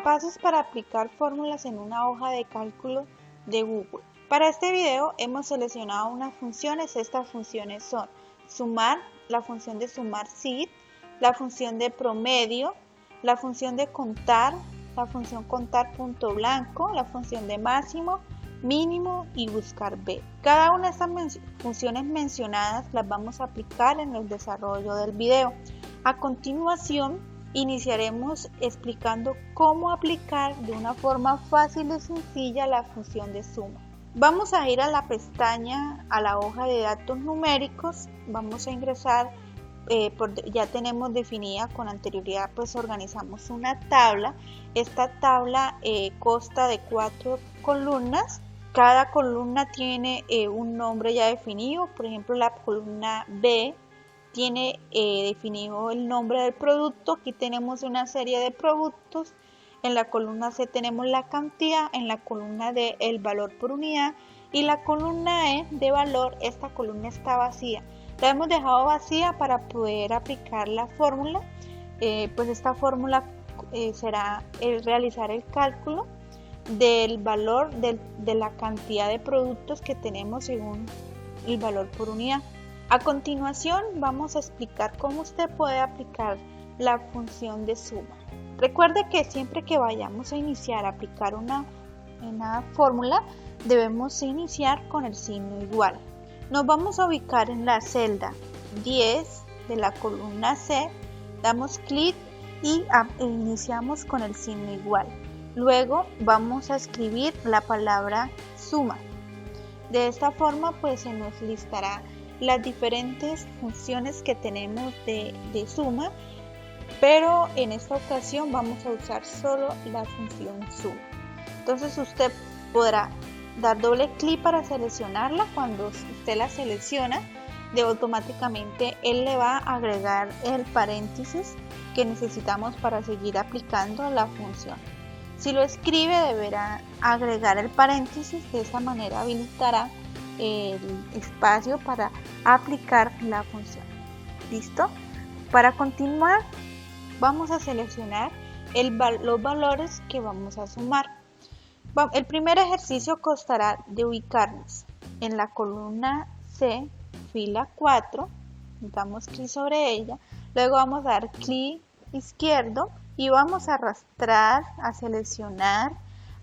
Pasos para aplicar fórmulas en una hoja de cálculo de Google. Para este video hemos seleccionado unas funciones. Estas funciones son sumar, la función de sumar SID, la función de promedio, la función de contar, la función contar punto blanco, la función de máximo, mínimo y buscar B. Cada una de estas funciones mencionadas las vamos a aplicar en el desarrollo del video. A continuación, iniciaremos explicando cómo aplicar de una forma fácil y sencilla la función de suma. Vamos a ir a la pestaña, a la hoja de datos numéricos, vamos a ingresar, ya tenemos definida con anterioridad, pues organizamos una tabla. Esta tabla consta de 4 columnas. Cada columna tiene un nombre ya definido. Por ejemplo, la columna B tiene definido el nombre del producto. Aquí tenemos una serie de productos. En la columna C tenemos la cantidad, en la columna D el valor por unidad y la columna E de valor. Esta columna está vacía. La hemos dejado vacía para poder aplicar la fórmula. Pues esta fórmula será realizar el cálculo del valor de la cantidad de productos que tenemos según el valor por unidad. A continuación vamos a explicar cómo usted puede aplicar la función de suma. Recuerde que siempre que vayamos a iniciar a aplicar una fórmula, debemos iniciar con el signo igual. Nos vamos a ubicar en la celda 10 de la columna C, damos clic y iniciamos con el signo igual. Luego vamos a escribir la palabra suma. De esta forma pues se nos listará las diferentes funciones que tenemos de suma, pero en esta ocasión vamos a usar solo la función suma. Entonces usted podrá dar doble clic para seleccionarla. Cuando usted la selecciona, automáticamente él le va a agregar el paréntesis que necesitamos para seguir aplicando la función. Si lo escribe, deberá agregar el paréntesis. De esa manera habilitará el espacio para aplicar la función. ¿Listo? Para continuar, vamos a seleccionar los valores que vamos a sumar. El primer ejercicio constará de ubicarnos en la columna C, fila 4, damos clic sobre ella, luego vamos a dar clic izquierdo y vamos a arrastrar, a seleccionar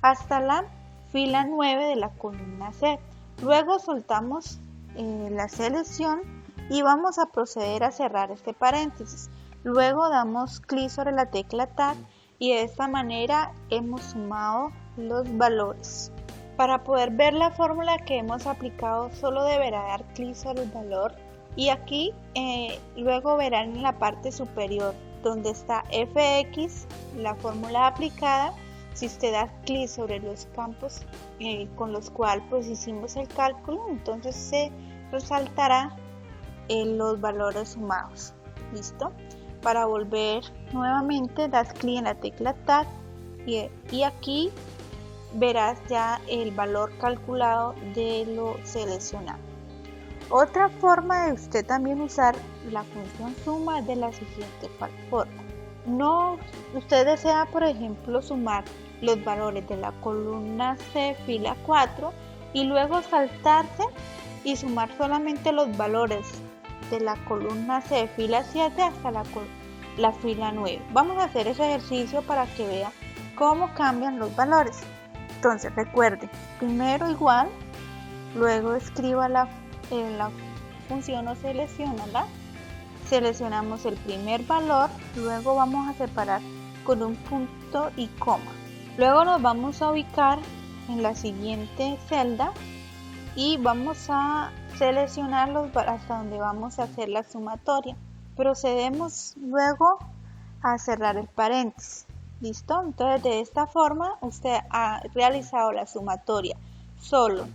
hasta la fila 9 de la columna C. Luego soltamos la selección y vamos a proceder a cerrar este paréntesis. Luego damos clic sobre la tecla Tab y de esta manera hemos sumado los valores. Para poder ver la fórmula que hemos aplicado, solo deberá dar clic sobre el valor y aquí luego verán en la parte superior donde está fx, la fórmula aplicada. Si usted da clic sobre los campos con los cuales pues hicimos el cálculo, entonces se resaltará los valores sumados. ¿Listo? Para volver nuevamente, das clic en la tecla Tab y aquí verás ya el valor calculado de lo seleccionado. Otra forma de usted también usar la función suma es de la siguiente forma. Usted desea, por ejemplo, sumar los valores de la columna C, fila 4, y luego saltarse y sumar solamente los valores de la columna C, fila 7 hasta la fila 9. Vamos a hacer ese ejercicio para que vea cómo cambian los valores. Entonces recuerde, primero igual, luego escriba la función o selecciónala, seleccionamos el primer valor, luego vamos a separar con un punto y coma. Luego nos vamos a ubicar en la siguiente celda y vamos a seleccionarlos hasta donde vamos a hacer la sumatoria. Procedemos luego a cerrar el paréntesis. ¿Listo? Entonces de esta forma usted ha realizado la sumatoria solo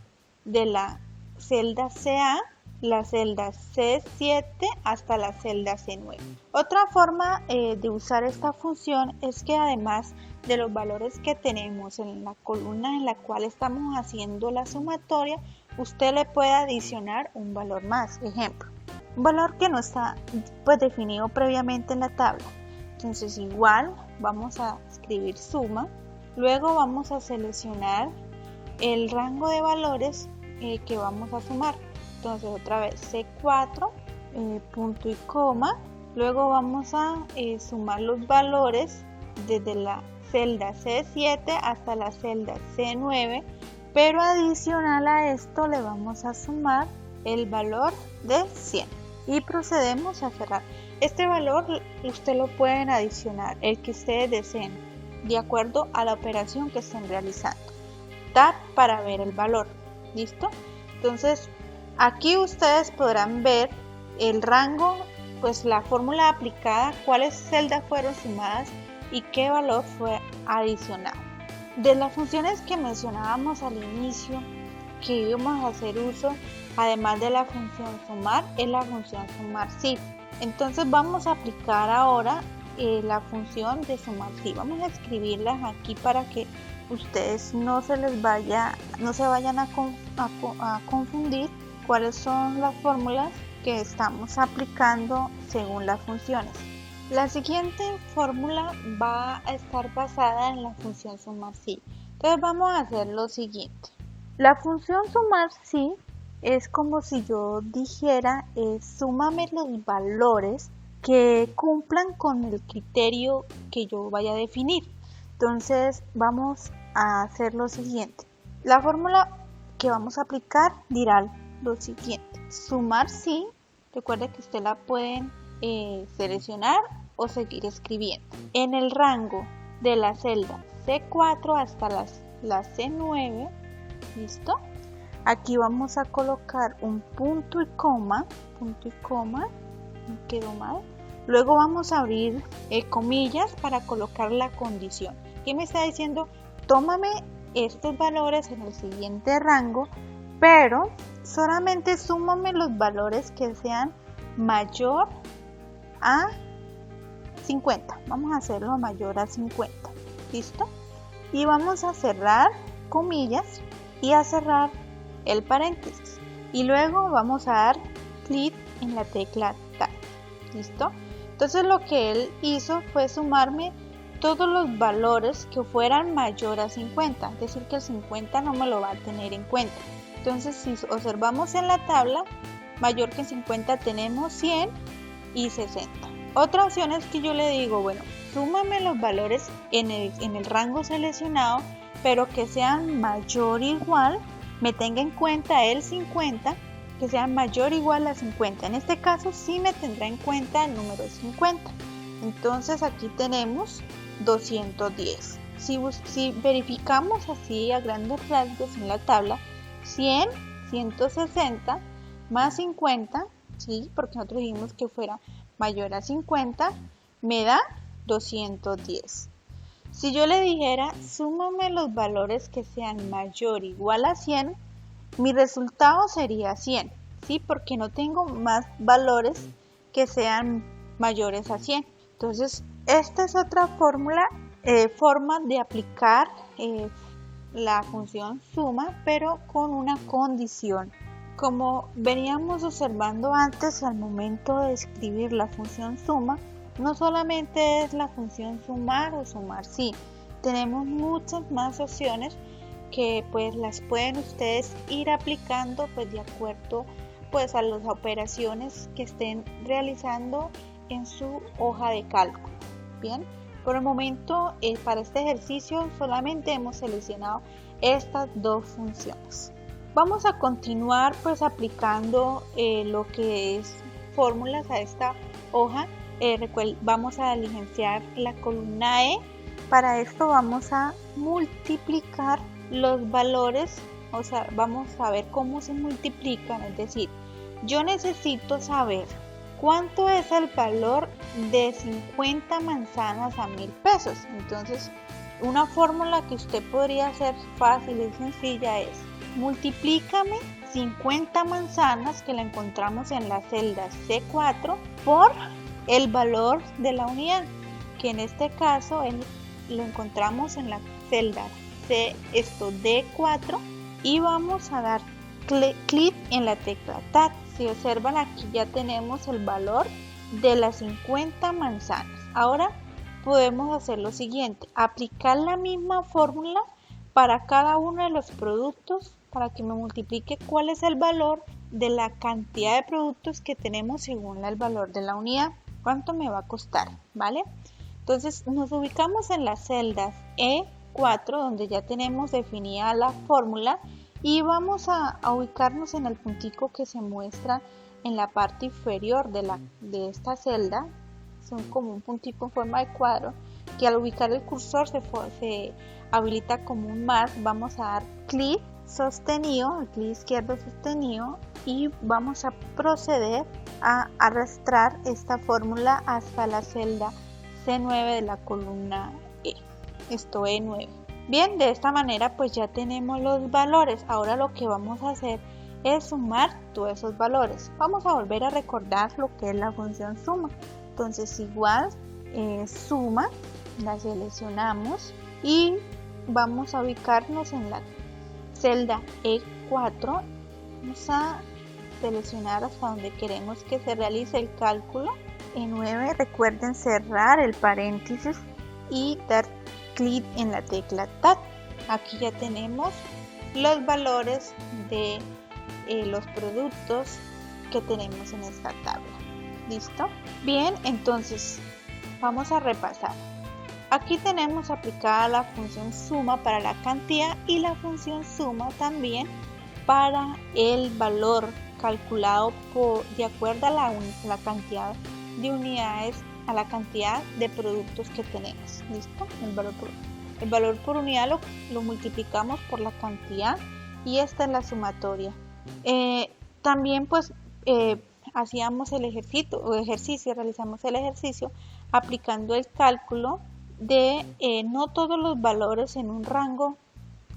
de la celda CA, la celda C7 hasta la celda C9. Otra forma de usar esta función es que además de los valores que tenemos en la columna en la cual estamos haciendo la sumatoria, usted le puede adicionar un valor más. Ejemplo, un valor que no está pues definido previamente en la tabla. Entonces igual vamos a escribir suma, luego vamos a seleccionar el rango de valores que vamos a sumar. Entonces otra vez C4, punto y coma, luego vamos a sumar los valores desde la celda C7 hasta la celda C9, pero adicional a esto le vamos a sumar el valor de 100 y procedemos a cerrar. Este valor usted lo pueden adicionar el que ustedes deseen de acuerdo a la operación que estén realizando. Tab para ver el valor. ¿Listo? Entonces aquí ustedes podrán ver el rango, pues la fórmula aplicada, cuáles celdas fueron sumadas y qué valor fue adicionado. De las funciones que mencionábamos al inicio que íbamos a hacer uso, además de la función sumar, es la función sumar sí. Entonces vamos a aplicar ahora la función de sumar sí. Vamos a escribirlas aquí para que ustedes no se vayan a confundir cuáles son las fórmulas que estamos aplicando según las funciones. La siguiente fórmula va a estar basada en la función sumar sí. Entonces vamos a hacer lo siguiente. La función sumar sí es como si yo dijera súmame los valores que cumplan con el criterio que yo vaya a definir. Entonces vamos a hacer lo siguiente. La fórmula que vamos a aplicar dirá lo siguiente. Sumar sí, recuerde que usted la pueden seleccionar o seguir escribiendo. En el rango de la celda C4 hasta la C9, ¿listo? Aquí vamos a colocar un punto y coma, me quedó mal. Luego vamos a abrir comillas para colocar la condición. ¿Qué me está diciendo? Tómame estos valores en el siguiente rango, pero solamente súmame los valores que sean mayor a 50. Vamos a hacerlo mayor a 50. ¿Listo? Y vamos a cerrar comillas y a cerrar el paréntesis. Y luego vamos a dar clic en la tecla Tab. ¿Listo? Entonces lo que él hizo fue sumarme todos los valores que fueran mayor a 50. Es decir, que el 50 no me lo va a tener en cuenta. Entonces si observamos en la tabla, mayor que 50 tenemos 100 y 60. Otra opción es que yo le digo, bueno, súmame los valores en el rango seleccionado, pero que sean mayor o igual, me tenga en cuenta el 50, que sean mayor o igual a 50. En este caso sí me tendrá en cuenta el número 50. Entonces aquí tenemos 210. Si verificamos así a grandes rasgos en la tabla, 100, 160 más 50, ¿sí? Porque nosotros dijimos que fuera mayor a 50, me da 210. Si yo le dijera, súmame los valores que sean mayor o igual a 100, mi resultado sería 100, ¿sí? Porque no tengo más valores que sean mayores a 100. Entonces, esta es otra forma de aplicar la función suma, pero con una condición. Como veníamos observando antes, al momento de escribir la función suma, no solamente es la función sumar o sumar sí, tenemos muchas más opciones que pues las pueden ustedes ir aplicando pues de acuerdo pues a las operaciones que estén realizando en su hoja de cálculo. Bien, por el momento para este ejercicio solamente hemos seleccionado estas dos funciones. Vamos a continuar pues aplicando lo que es fórmulas a esta hoja. Vamos a diligenciar la columna E. Para esto vamos a multiplicar los valores, o sea, vamos a ver cómo se multiplican, es decir, yo necesito saber cuánto es el valor de 50 manzanas a 1000 pesos. Entonces, una fórmula que usted podría hacer fácil y sencilla es multiplícame 50 manzanas que la encontramos en la celda C4 por el valor de la unidad, que en este caso lo encontramos en la celda D4, y vamos a dar clic en la tecla Tab. Si observan, aquí ya tenemos el valor de las 50 manzanas. Ahora podemos hacer lo siguiente: aplicar la misma fórmula para cada uno de los productos para que me multiplique cuál es el valor de la cantidad de productos que tenemos según el valor de la unidad. ¿Cuánto me va a costar? ¿Vale? Entonces nos ubicamos en las celdas E4, donde ya tenemos definida la fórmula, y vamos a ubicarnos en el puntico que se muestra en la parte inferior de esta celda. Son como un puntico en forma de cuadro que al ubicar el cursor se habilita como un más. Vamos a dar clic sostenido, el clic izquierdo sostenido, y vamos a proceder a arrastrar esta fórmula hasta la celda C9 de la columna E, esto E9. Bien, de esta manera pues ya tenemos los valores. Ahora lo que vamos a hacer es sumar todos esos valores. Vamos a volver a recordar lo que es la función suma. Entonces igual suma, la seleccionamos y vamos a ubicarnos en la celda E4. Vamos a seleccionar hasta donde queremos que se realice el cálculo. E9, recuerden cerrar el paréntesis y dar clic en la tecla Tab. Aquí ya tenemos los valores de los productos que tenemos en esta tabla. ¿Listo? Bien, entonces vamos a repasar. Aquí tenemos aplicada la función suma para la cantidad y la función suma también para el valor calculado de acuerdo a la cantidad de unidades, a la cantidad de productos que tenemos. ¿Listo? El valor por unidad lo multiplicamos por la cantidad y esta es la sumatoria. También pues hacíamos el ejercicio, realizamos el ejercicio aplicando el cálculo de no todos los valores en un rango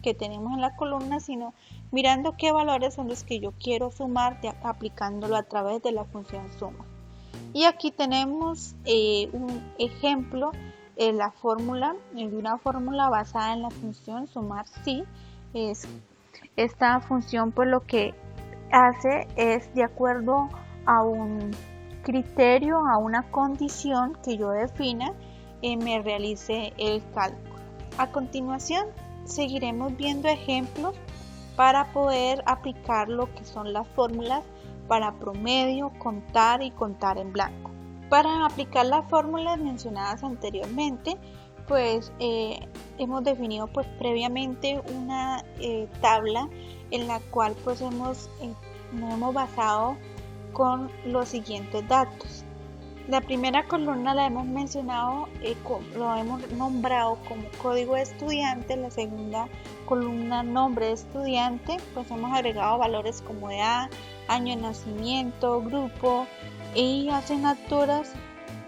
que tenemos en la columna, sino mirando qué valores son los que yo quiero sumar aplicándolo a través de la función suma. Y aquí tenemos un ejemplo de una fórmula basada en la función sumar sí. Esta función pues lo que hace es, de acuerdo a un criterio, a una condición que yo defina, me realice el cálculo. A continuación seguiremos viendo ejemplos para poder aplicar lo que son las fórmulas para promedio, contar y contar en blanco. Para aplicar las fórmulas mencionadas anteriormente, pues hemos definido pues previamente una tabla en la cual pues nos hemos basado con los siguientes datos. La primera columna la hemos mencionado, lo hemos nombrado como código de estudiante. La segunda columna, nombre de estudiante, pues hemos agregado valores como edad, año de nacimiento, grupo, y asignaturas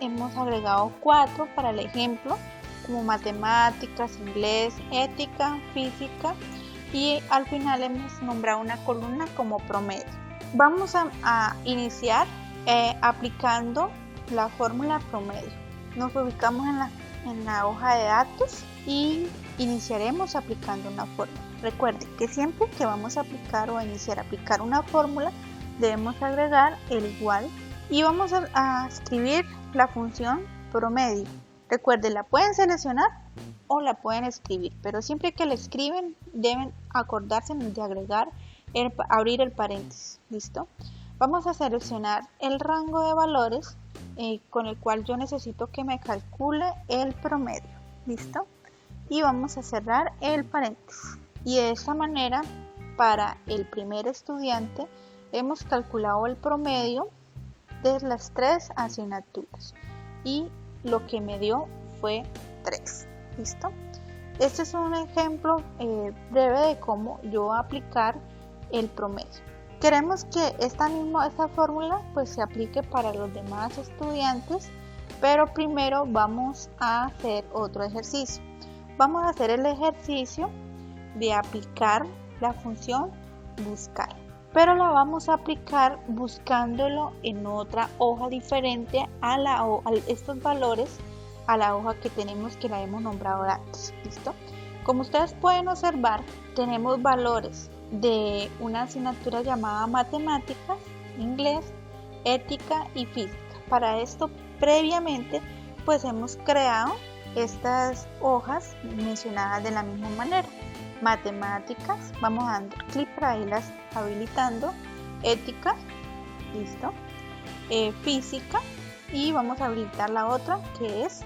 hemos agregado 4 para el ejemplo, como matemáticas, inglés, ética, física, y al final hemos nombrado una columna como promedio. Vamos a iniciar aplicando la fórmula promedio. Nos ubicamos en la hoja de datos y iniciaremos aplicando una fórmula. Recuerden que siempre que vamos a aplicar o a iniciar a aplicar una fórmula, debemos agregar el igual y vamos a escribir la función promedio. Recuerden, la pueden seleccionar o la pueden escribir, pero siempre que la escriben deben acordarse de agregar, abrir el paréntesis. ¿Listo? Vamos a seleccionar el rango de valores con el cual yo necesito que me calcule el promedio. ¿Listo? Y vamos a cerrar el paréntesis. Y de esta manera, para el primer estudiante, hemos calculado el promedio de las 3 asignaturas. Y lo que me dio fue 3. ¿Listo? Este es un ejemplo breve de cómo yo aplicar el promedio. Queremos que esta fórmula pues se aplique para los demás estudiantes, pero primero vamos a hacer otro ejercicio. Vamos a hacer el ejercicio de aplicar la función buscar, pero la vamos a aplicar buscándolo en otra hoja diferente a estos valores, a la hoja que tenemos, que la hemos nombrado antes. ¿Listo? Como ustedes pueden observar, tenemos valores de una asignatura llamada matemáticas, inglés, ética y física. Para esto previamente pues hemos creado estas hojas mencionadas de la misma manera. Matemáticas, vamos dando clic para irlas habilitando. Ética, listo. Física, y vamos a habilitar la otra que es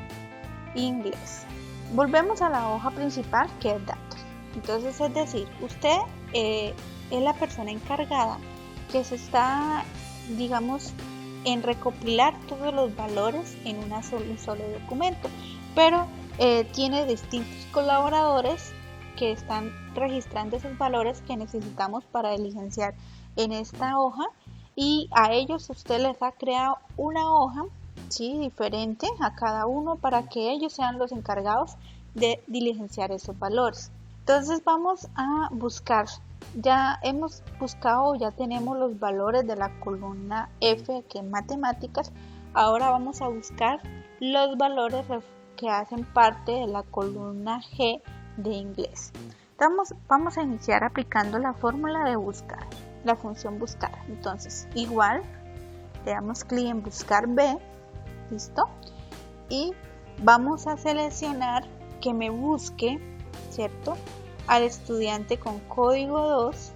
inglés. Volvemos a la hoja principal, que es datos. Entonces, es decir, usted es la persona encargada que se está, digamos, en recopilar todos los valores en un solo documento, pero tiene distintos colaboradores que están registrando esos valores que necesitamos para diligenciar en esta hoja, y a ellos usted les ha creado una hoja, ¿sí?, diferente a cada uno para que ellos sean los encargados de diligenciar esos valores. Entonces vamos a buscar. Ya hemos buscado, ya tenemos los valores de la columna F, que es matemáticas. Ahora vamos a buscar los valores que hacen parte de la columna G de inglés. Vamos a iniciar aplicando la fórmula de buscar, la función buscar. Entonces, igual, le damos clic en buscar B, listo, y vamos a seleccionar que me busque, ¿cierto?, al estudiante con código 2.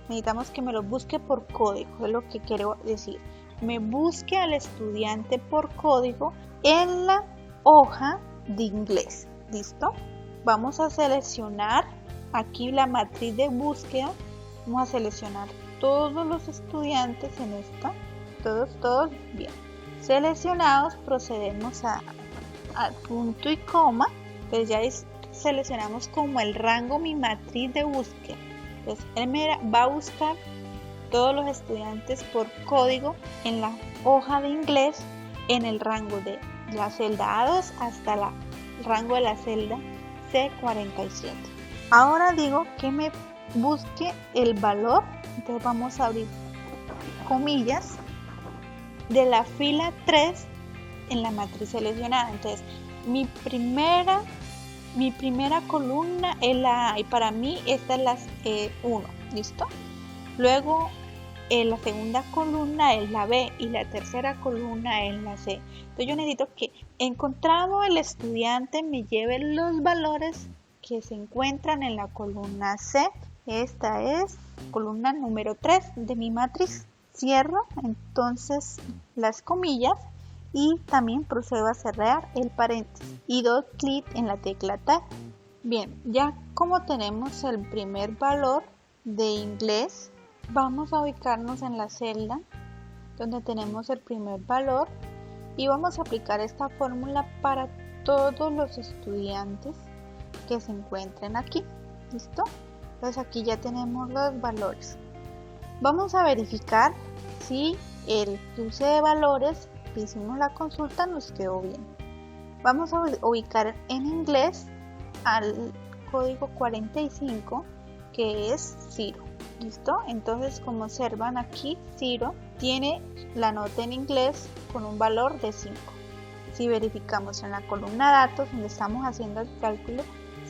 Necesitamos que me lo busque por código, es lo que quiero decir. Me busque al estudiante por código en la hoja de inglés. ¿Listo? Vamos a seleccionar aquí la matriz de búsqueda. Vamos a seleccionar todos los estudiantes en esta. Todos bien. Seleccionados, procedemos a punto y coma. Entonces ya seleccionamos como el rango mi matriz de búsqueda. Entonces él me va a buscar todos los estudiantes por código en la hoja de inglés en el rango de la celda A2 hasta el rango de la celda C47. Ahora digo que me busque el valor, entonces vamos a abrir comillas, de la fila 3 en la matriz seleccionada. Entonces mi primera columna es la A, y para mí esta es la 1, ¿listo? Luego la segunda columna es la B y la tercera columna es la C. Entonces yo necesito que, encontrado el estudiante, me lleve los valores que se encuentran en la columna C. Esta es columna número 3 de mi matriz. Cierro entonces las comillas y también procedo a cerrar el paréntesis y doy clic en la tecla Tab. Bien, ya como tenemos el primer valor de inglés, vamos a ubicarnos en la celda donde tenemos el primer valor y vamos a aplicar esta fórmula para todos los estudiantes que se encuentren aquí. ¿Listo? Entonces aquí ya tenemos los valores. Vamos a verificar si el cruce de valores que hicimos la consulta nos quedó bien. Vamos a ubicar en inglés al código 45, que es 0. ¿Listo? Entonces, como observan aquí, 0 tiene la nota en inglés con un valor de 5. Si verificamos en la columna datos, donde estamos haciendo el cálculo,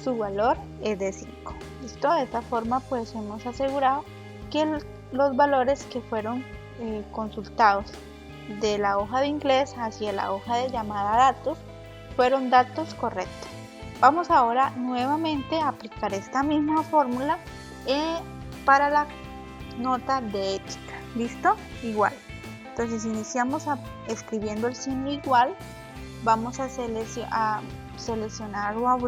su valor es de 5. ¿Listo? De esta forma, pues hemos asegurado que los valores que fueron consultados de la hoja de inglés hacia la hoja de llamada a datos fueron datos correctos. Vamos ahora nuevamente a aplicar esta misma fórmula para la nota de ética. ¿Listo? Igual. Entonces iniciamos escribiendo el signo igual. Vamos a seleccionar o a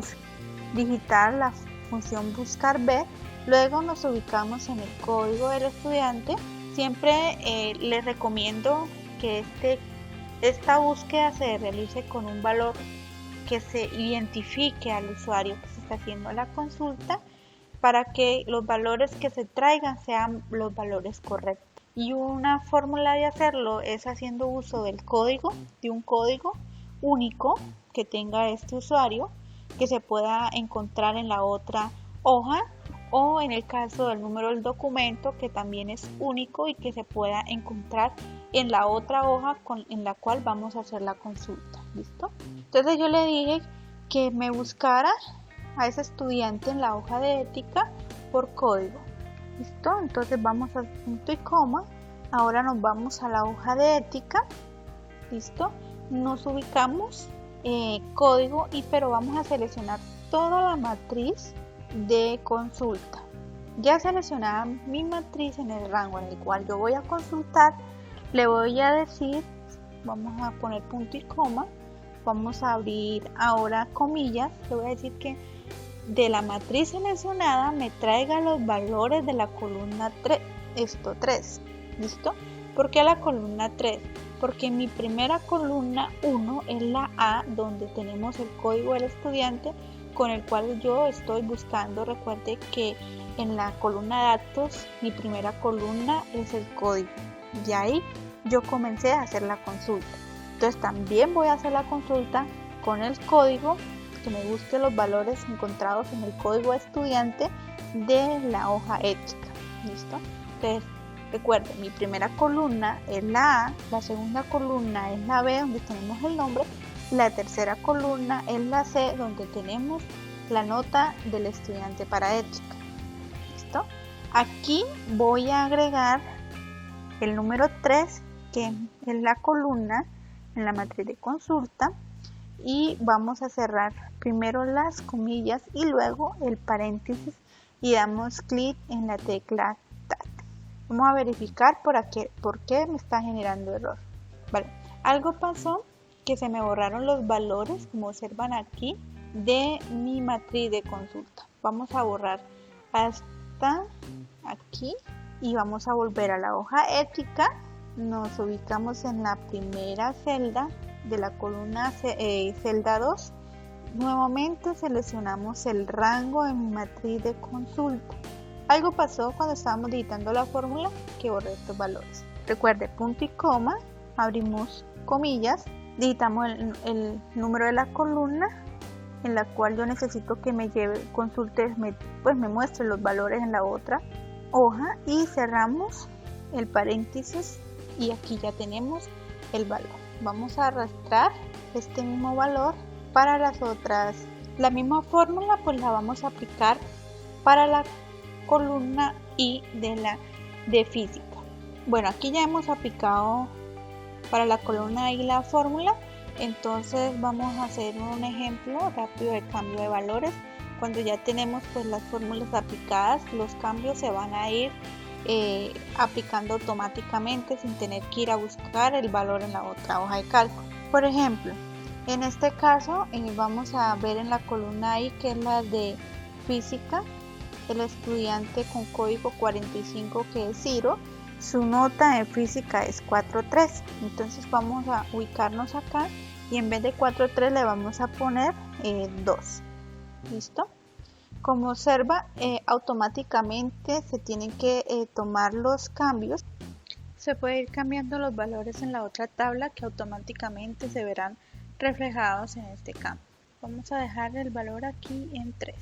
digitar la función buscar B. Luego nos ubicamos en el código del estudiante. Siempre les recomiendo que esta búsqueda se realice con un valor que se identifique al usuario que se está haciendo la consulta, para que los valores que se traigan sean los valores correctos. Y una fórmula de hacerlo es haciendo uso del código, de un código único que tenga este usuario, que se pueda encontrar en la otra hoja, o en el caso del número del documento, que también es único y que se pueda encontrar en la otra hoja en la cual vamos a hacer la consulta. ¿Listo? Entonces yo le dije que me buscara a ese estudiante en la hoja de ética por código. ¿Listo? Entonces vamos al punto y coma. Ahora nos vamos a la hoja de ética. ¿Listo? Nos ubicamos código, pero vamos a seleccionar toda la matriz de consulta. Ya seleccionada mi matriz en el rango en el cual yo voy a consultar, le voy a decir, vamos a poner punto y coma, vamos a abrir ahora comillas, le voy a decir que de la matriz seleccionada me traiga los valores de la columna 3, 3, ¿listo? ¿Por qué la columna 3? Porque mi primera columna 1 es la A, donde tenemos el código del estudiante con el cual yo estoy buscando. Recuerde que en la columna datos mi primera columna es el código, y ahí yo comencé a hacer la consulta. Entonces también voy a hacer la consulta con el código, que me busque los valores encontrados en el código estudiante de la hoja ética, ¿listo? Entonces recuerden, mi primera columna es la A, la segunda columna es la B, donde tenemos el nombre, la tercera columna es la C, donde tenemos la nota del estudiante para ética, ¿listo? Aquí voy a agregar el número 3, que es la columna en la matriz de consulta, y vamos a cerrar primero las comillas y luego el paréntesis y damos clic en la tecla Tab. Vamos a verificar por qué me está generando error. Vale, algo pasó, que se me borraron los valores, como observan aquí, de mi matriz de consulta. Vamos a borrar hasta aquí y vamos a volver a la hoja ética. Nos ubicamos en la primera celda de la columna celda 2. Nuevamente seleccionamos el rango en mi matriz de consulta. Algo pasó cuando estábamos digitando la fórmula, que borré estos valores. Recuerde, punto y coma, abrimos comillas, digitamos el número de la columna en la cual yo necesito que me lleve, consulte, pues me muestre los valores en la otra hoja, y cerramos el paréntesis y aquí ya tenemos el valor. Vamos a arrastrar este mismo valor para las otras. La misma fórmula pues la vamos a aplicar para la columna I de física. Bueno, aquí ya hemos aplicado para la columna I la fórmula, entonces vamos a hacer un ejemplo rápido de cambio de valores. Cuando ya tenemos pues las fórmulas aplicadas, los cambios se van a ir aplicando automáticamente sin tener que ir a buscar el valor en la otra hoja de cálculo. Por ejemplo, en este caso vamos a ver en la columna I, que es la de física, el estudiante con código 45, que es Ciro, su nota en física es 4.3. Entonces vamos a ubicarnos acá y en vez de 4.3 le vamos a poner 2. ¿Listo? Como observa, automáticamente se tienen que tomar los cambios. Se puede ir cambiando los valores en la otra tabla, que automáticamente se verán reflejados en este campo. Vamos a dejar el valor aquí en 3.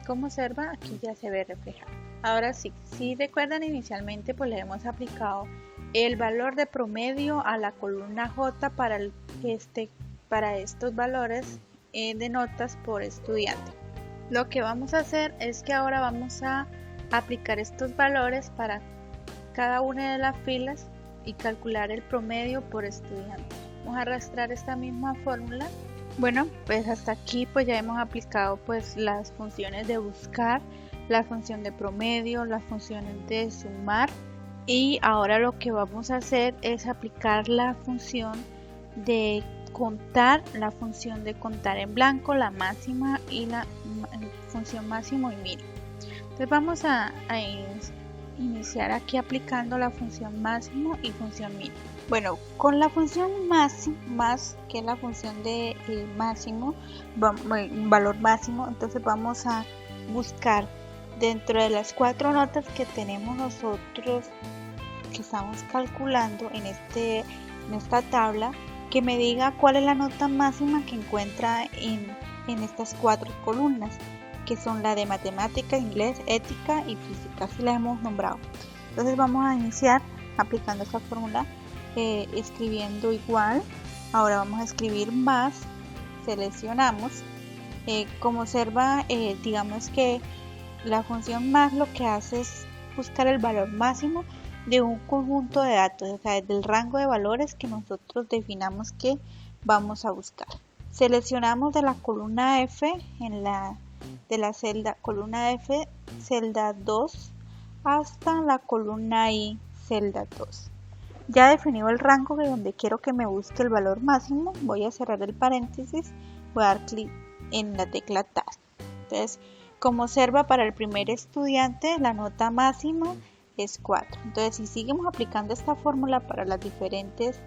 Como observa, aquí ya se ve reflejado. Ahora sí, si recuerdan, inicialmente pues le hemos aplicado el valor de promedio a la columna J para estos valores de notas por estudiante. Lo que vamos a hacer es que ahora vamos a aplicar estos valores para cada una de las filas y calcular el promedio por estudiante. Vamos a arrastrar esta misma fórmula. Bueno, pues hasta aquí pues ya hemos aplicado pues las funciones de buscar, la función de promedio, las funciones de sumar, y ahora lo que vamos a hacer es aplicar la función de contar, la función de contar en blanco, la máxima y la función máximo y mínimo. Entonces vamos a iniciar aquí aplicando la función máximo y función mínimo. Bueno, con la función más que es la función de máximo, valor máximo, entonces vamos a buscar dentro de las 4 notas que tenemos nosotros, que estamos calculando en esta tabla, que me diga cuál es la nota máxima que encuentra en estas 4 columnas, que son la de matemática, inglés, ética y física, así las hemos nombrado. Entonces vamos a iniciar aplicando esta fórmula, escribiendo igual. Ahora vamos a escribir más, seleccionamos. Como observa, digamos que la función más lo que hace es buscar el valor máximo de un conjunto de datos, o sea, del rango de valores que nosotros definamos que vamos a buscar. Seleccionamos de la columna F, de la celda columna F, celda 2, hasta la columna I, celda 2. Ya definido el rango de donde quiero que me busque el valor máximo, voy a cerrar el paréntesis, voy a dar clic en la tecla Tab. Entonces, como observa, para el primer estudiante la nota máxima es 4. Entonces, si seguimos aplicando esta fórmula para las diferentes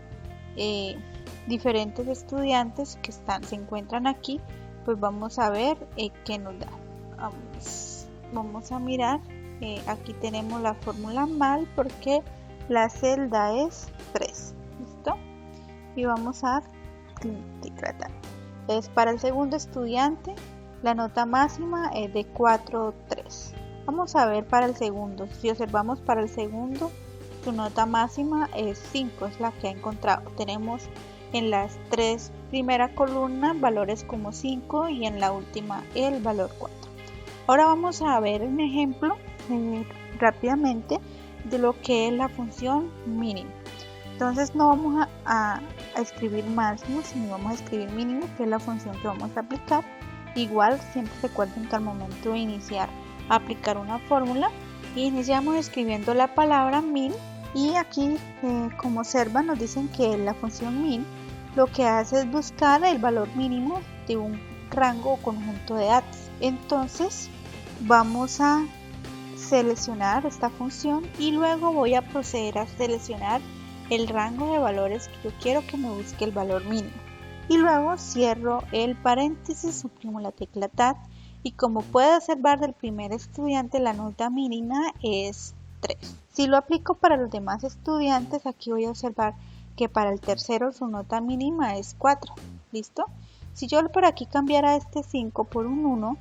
estudiantes que se encuentran aquí, pues vamos a ver qué nos da. Vamos a mirar, aquí tenemos la fórmula mal porque la celda es 3, ¿listo? Y vamos a tratar. Entonces, para el segundo estudiante la nota máxima es de 4.3. Vamos a ver para el segundo. Si observamos para el segundo, su nota máxima es 5, es la que ha encontrado. Tenemos en las 3 primeras columnas valores como 5 y en la última el valor 4. Ahora vamos a ver un ejemplo rápidamente de lo que es la función mínimo. Entonces no vamos a escribir máximo, sino vamos a escribir mínimo, que es la función que vamos a aplicar. Igual siempre recuerden que al momento de iniciar aplicar una fórmula, iniciamos escribiendo la palabra min, y aquí como observan nos dicen que la función min lo que hace es buscar el valor mínimo de un rango o conjunto de datos. Entonces vamos a seleccionar esta función y luego voy a proceder a seleccionar el rango de valores que yo quiero que me busque el valor mínimo. Y luego cierro el paréntesis, suprimo la tecla Tab, y como puede observar del primer estudiante la nota mínima es 3. Si lo aplico para los demás estudiantes, aquí voy a observar que para el tercero su nota mínima es 4. ¿Listo? Si yo por aquí cambiara este 5 por un 1,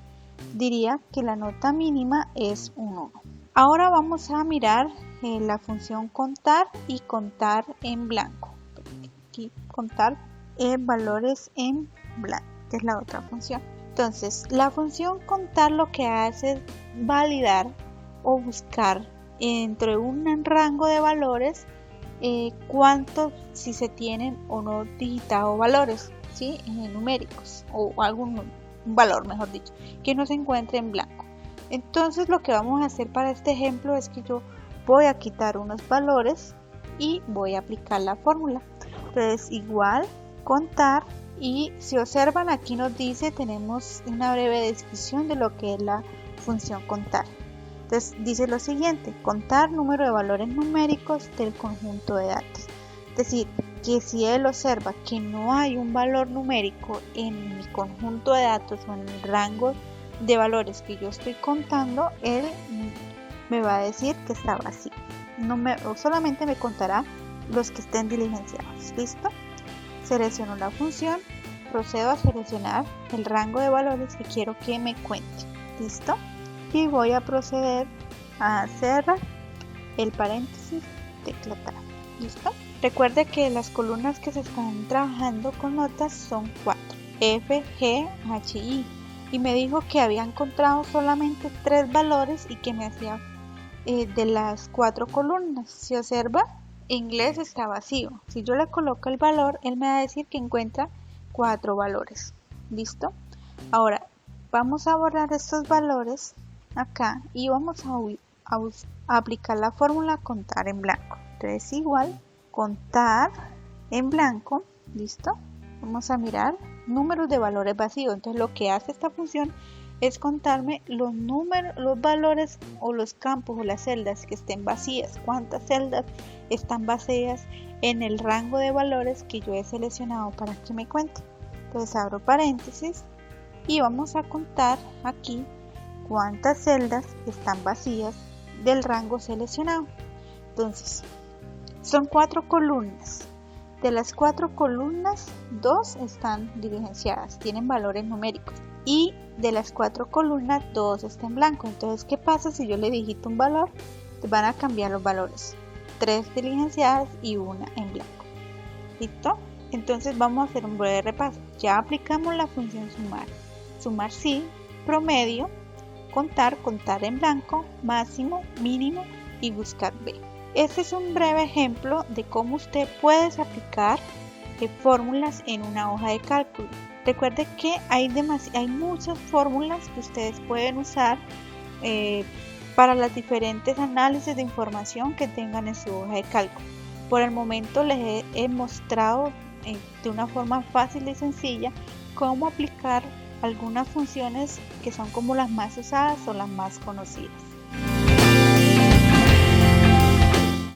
diría que la nota mínima es un 1. Ahora vamos a mirar la función contar y contar en blanco. Aquí contar valores en blanco, que es la otra función. Entonces, la función contar lo que hace es validar o buscar entre un rango de valores cuántos, si se tienen o no digitados valores, ¿sí? Numéricos o algún valor, mejor dicho, que no se encuentre en blanco. Entonces, lo que vamos a hacer para este ejemplo es que yo voy a quitar unos valores y voy a aplicar la fórmula. Entonces, igual contar, y si observan aquí nos dice, tenemos una breve descripción de lo que es la función contar. Entonces dice lo siguiente: contar número de valores numéricos del conjunto de datos. Es decir, que si él observa que no hay un valor numérico en mi conjunto de datos o en el rango de valores que yo estoy contando, él me va a decir que está vacío. O solamente me contará los que estén diligenciados. ¿Listo? Selecciono la función, procedo a seleccionar el rango de valores que quiero que me cuente. ¿Listo? Y voy a proceder a cerrar el paréntesis, tecla Tab. ¿Listo? Recuerde que las columnas que se están trabajando con notas son 4: F, G, H, I. Y me dijo que había encontrado solamente 3 valores y que me hacía de las 4 columnas. Si observa, inglés está vacío. Si yo le coloco el valor, él me va a decir que encuentra 4 valores. ¿Listo? Ahora vamos a borrar estos valores acá y vamos a aplicar la fórmula contar en blanco. Entonces igual contar en blanco. ¿Listo? Vamos a mirar números de valores vacíos. Entonces lo que hace esta función es contarme los valores o los campos o las celdas que estén vacías. Cuántas celdas están vacías en el rango de valores que yo he seleccionado para que me cuente. Entonces abro paréntesis y vamos a contar aquí cuántas celdas están vacías del rango seleccionado. Entonces son 4 columnas. De las 4 columnas, 2 están diligenciadas, tienen valores numéricos. Y de las 4 columnas, 2 están en blanco. Entonces, ¿qué pasa si yo le digito un valor? Van a cambiar los valores. 3 diligenciadas y 1 en blanco. ¿Listo? Entonces vamos a hacer un breve repaso. Ya aplicamos la función sumar. Sumar sí, promedio, contar, contar en blanco, máximo, mínimo y buscar B. Este es un breve ejemplo de cómo usted puede aplicar fórmulas en una hoja de cálculo. Recuerde que hay muchas fórmulas que ustedes pueden usar para los diferentes análisis de información que tengan en su hoja de cálculo. Por el momento les he mostrado de una forma fácil y sencilla cómo aplicar algunas funciones que son como las más usadas o las más conocidas.